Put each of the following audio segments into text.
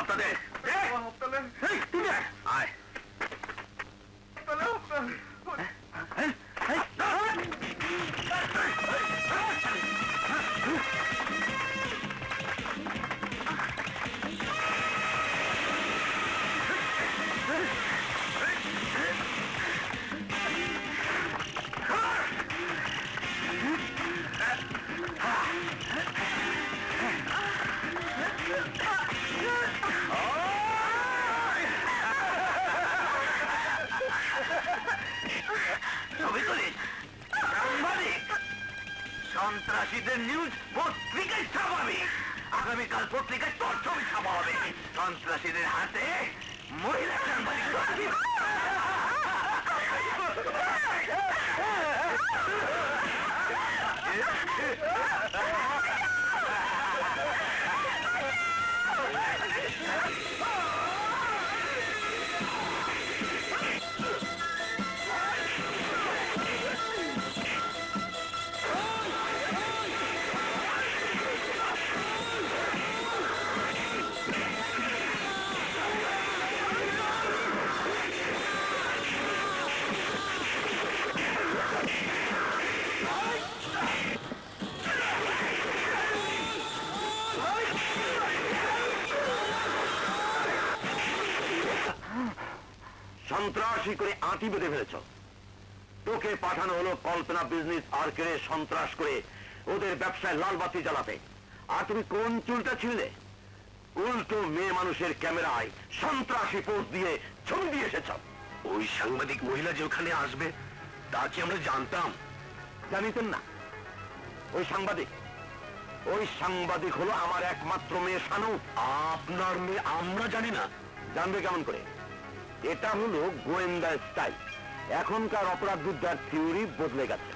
হাতটা দে। আয়। সন্ত্রাসীদের নিউজ পত্রিকায় ছাপাবে, আগামীকাল পত্রিকায় তোর ছবি ছাপা হবে। সন্ত্রাসীদের হাতে মহিলা সাংবাদিক। সন্ত্রাসী করে আঁটি বেঁধে ফেলেছ। তোকে পাঠানো হলো কল্পনা বিজনেস আর্কেরে সন্ত্রাস করে ওদের ব্যবসায় লাল বাতি জ্বালাতে। আর তুমি কোন চুলটা ছিঁড়লে? উল্টো মেয়ে মানুষের ক্যামেরায় সন্ত্রাসী পোস্ট দিয়ে ছবি দিয়ে এসেছ। ওই সাংবাদিক মহিলা যে ওখানে আসবে তা কি আমরা জানতাম? জানিতেন না? ওই সাংবাদিক হলো আমার একমাত্র মেয়ে শানু। আপনার মেয়ে? আমরা জানি না। জানবে কেমন করে? এটা হলো গোয়েন্দা স্টাইল। এখনকার অপরাধ বিদ্যার থিওরি বদলে গেছে।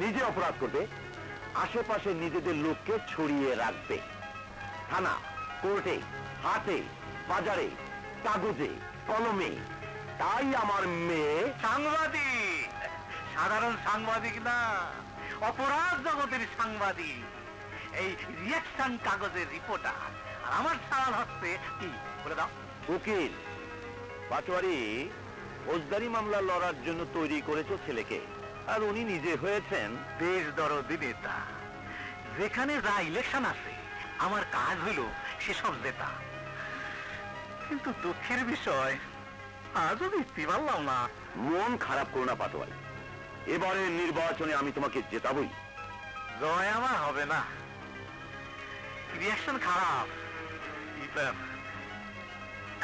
নিজে অপরাধ করবে, আশেপাশে নিজেদের লোককে ছড়িয়ে রাখবে। থানা, কোর্টে, হাটে, বাজারে, কাগজে, কলমে। তাই আমার মেয়ে সাংবাদিক। সাধারণ সাংবাদিক না, অপরাধ জগতের সাংবাদিক। এই রিয়াকশন কাগজের রিপোর্টার। আর আমার সারাল হচ্ছে কি বলে দাও? উকিল। পাটোয়ারি ফৌজদারি মামলা লড়ার জন্য তৈরি করেছে ছেলেকে, আর উনি নিজে হয়েছেন দেশ দরদি নেতা। যেখানে যা ইলেকশন আছে আমার কাজ হলো সেসব জেতা। কিন্তু দুঃখের বিষয় আজও জিততে পারলাম না। মন খারাপ করো না পাটোয়ারি, এবারে নির্বাচনে আমি তোমাকে জেতাবই। জয় আমার হবে না, রিয়াকশন খারাপ।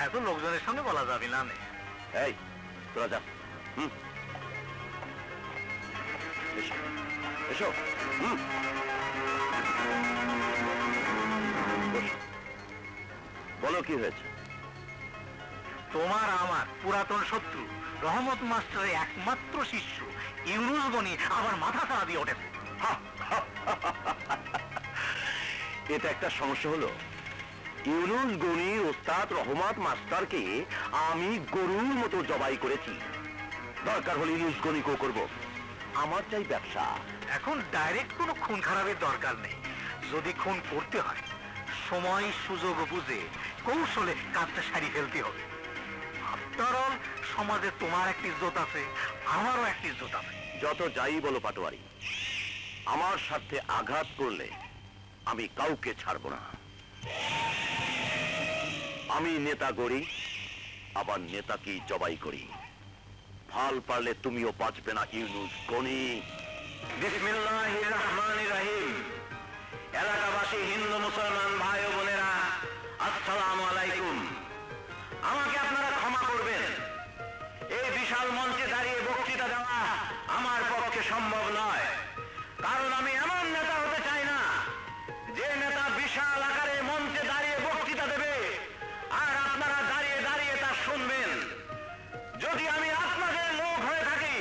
এত লোকজনের সঙ্গে বলা যাবে না। এই তোরা যা। এসো। বলো কি হয়েছে? তোমার আমার পুরাতন শত্রু রহমত মাস্টারের একমাত্র শিষ্য ইউনুস গনি আবার মাথা ছাড়া দিয়ে ওঠেছে। এটা একটা সমস্যা হলো। ইউনুস গনি ওস্তাদ রহমত মাস্টারকে আমি গরুর মতো জবাই করেছি। দরকার হলে ইউনুস গনিকেও করবো। আমার চাই ব্যবসা। এখন ডাইরেক্ট কোনো খুন খারাপের দরকার নেই। যদি খুন করতে হয় সময় সুযোগ বুঝে কৌশলে কাজটা সারি ফেলতে হবে। আফটার অল সমাজে তোমার একটা ইজ্জত আছে, আমারও একটা ইজ্জত আছে। যত যাই বলো পাটোয়ারি, আমার সাথে আঘাত করলে আমি কাউকে ছাড়ব না। আমি নেতা গড়ি, আবার নেতাকেই জবাই করি। ফাল পারলে তুমিও বাঁচবে না ইউনুস গনি। বিসমিল্লাহির রহমানির রহিম। এলাকাবাসী হিন্দু মুসলমান ভাই ও বোনেরা, আসসালামু আলাইকুম। আমাকে আপনারা ক্ষমা করবেন। এই বিশাল মঞ্চে দাঁড়িয়ে বক্তৃতা দেওয়া আমার পক্ষে সম্ভব নয়, কারণ আমি এমন নেতা হতে চাই না যে নেতা বিশাল আকারে মঞ্চে দাঁড়িয়ে বক্তৃতা দেবে আর আপনারা দাঁড়িয়ে দাঁড়িয়ে তা শুনবেন। যদি আমি আপনাদের লোক হয়ে থাকি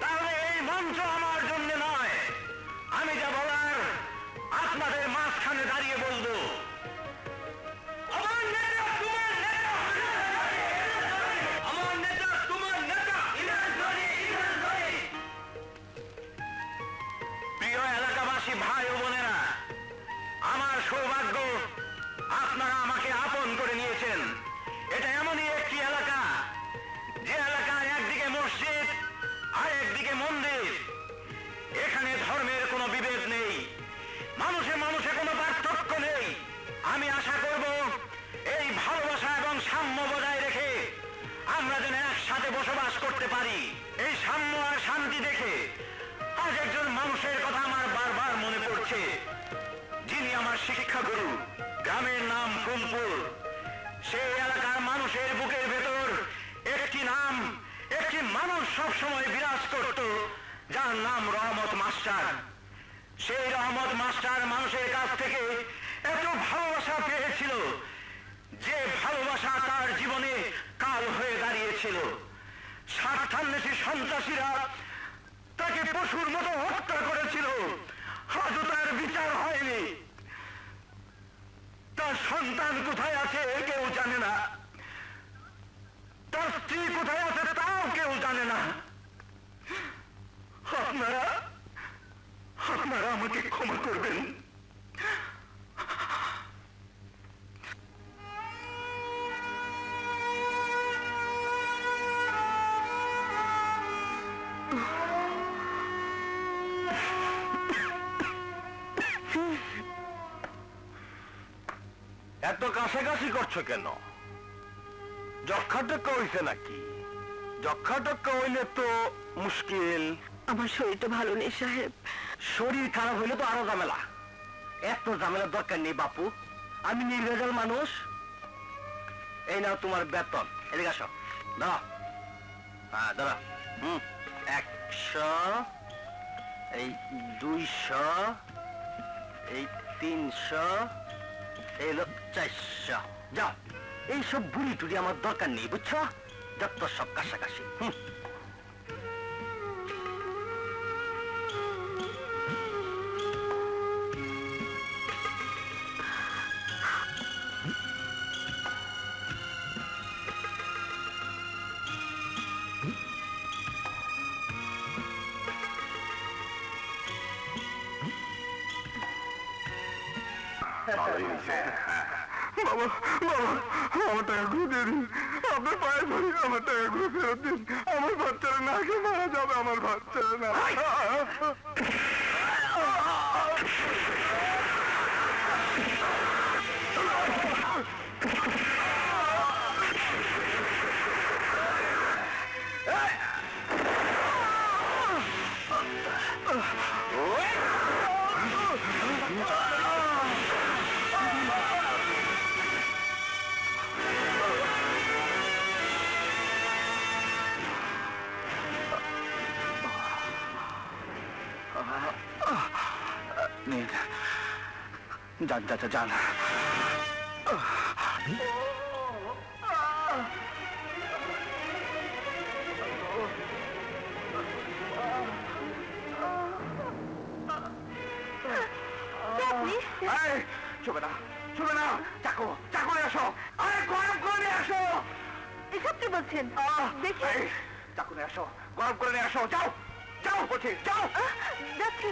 তাহলে এই মঞ্চ আমার জন্য নয়। আমি যা বলার নারী, এই সাম্য আর শান্তি দেখে আজ একজন মানুষের কথা আমার বারবার মনে পড়ছে, যিনি আমার শিক্ষাগুরু। গ্রামের নাম ফুলপুর। সেই এলাকার মানুষের বুকের ভেতর একটি নাম, একটি মানুষ সবসময় বিরাজ করত, যার নাম রহমত মাস্টার। সেই রহমত মাস্টার মানুষের কাছ থেকে এত ভালোবাসা পেয়েছিল যে ভালোবাসা তার জীবনে কাল হয়ে দাঁড়িয়েছিল। স্বার্থান্বেষী সন্ত্রাসীরা তাকে পশুর মতো হত্যা করেছিল, আজও তার বিচার হয়নি। তার সন্তান কোথায় আছে কেউ জানে না, তার স্ত্রী কোথায় আছে তাও কেউ জানে না। আপনারা আপনারা আমাকে ক্ষমা করবেন। এত কাছাকাছি করছো কেন? যক্ষা টক্কা হইছে নাকি? যক্ষা টক্কা হইলে তো মুশকিল। আমার শরীরটা ভালো নেই সাহেব। শরীর খারাপ হইলে তো আরো ঝামেলা। এত ঝামেলার দরকার নেই বাপু, আমি নির্ভেজাল মানুষ। এই নাও তোমার বেতন, এদিকে আসো। দাঁড়া, হ্যাঁ দাঁড়া। 100, এই 200, এই 300, এই 400। যাও, এইসব বুড়ি টুড়ি আমার দরকার নেই, বুঝছো? যত সব কাছাকাছি। বাবা, বাবা, আমার টাকাগুলো দিয়ে দিন। আপনার পায়ে ধরি, আমার টাকাগুলো ফেরত দিন। আমার বাচ্চারা না খেয়ে মারা যাবে, আমার বাচ্চারা না। যান চাচা যান। চলবে না, চলবে না। চাকু, চাকু নিয়ে আসো। আরে গরম করে নিয়ে আসো। এসব কি বলছেন? দেখি। চাকু নিয়ে আসো, গরম করে নিয়ে আসো। যাও, যাও বলছি, যাও। যাচ্ছি।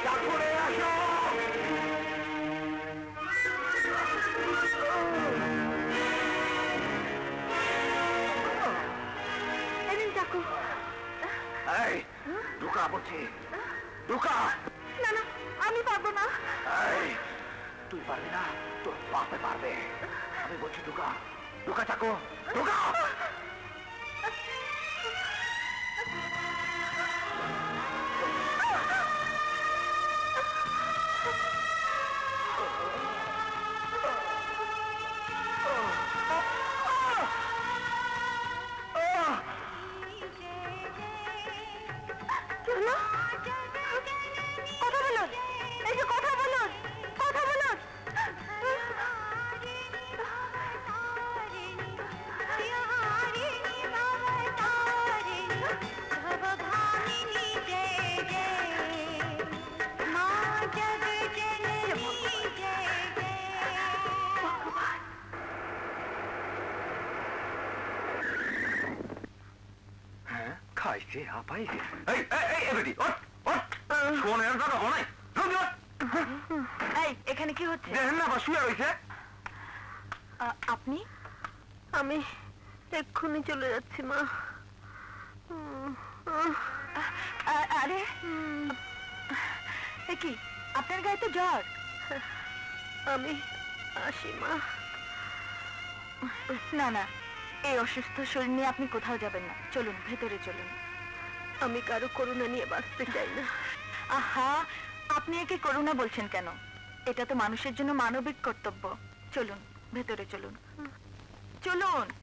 চাকু নিয়ে আসো। চাকু। এই ঢুকা বলছি, ঢুকা। না না, আমি পারবো না। এই তুই পারবি না, তোর বাপে পারবে। আমি বলছি ঢুকা, ঢুকা চাকু, ঢুকা। কথা বলুন, এই যে কথা বলুন, কথা বলুন। খাইছে হাঁপাইছে। এই বেটি ওঠ, ওঠ। শোনের কথা নাই। এই এখানে কি হচ্ছে? দেখেন না, শুয়ে রয়েছে। আপনি? আমি এক্ষুনি চলে যাচ্ছি মা। আরে কি আপনার গায়ে তো জ্বর। আমি আসি মা। না না, এই অসুস্থ শরীর নিয়ে আপনি কোথাও যাবেন না, চলুন ভেতরে চলুন। আমি কারো করুণা নিয়ে বাঁচতে চাই না। আহা, আপনি একে করুণা বলছেন কেন? এটা তো মানুষের জন্য মানবিক কর্তব্য। চলুন ভেতরে চলুন, চলুন।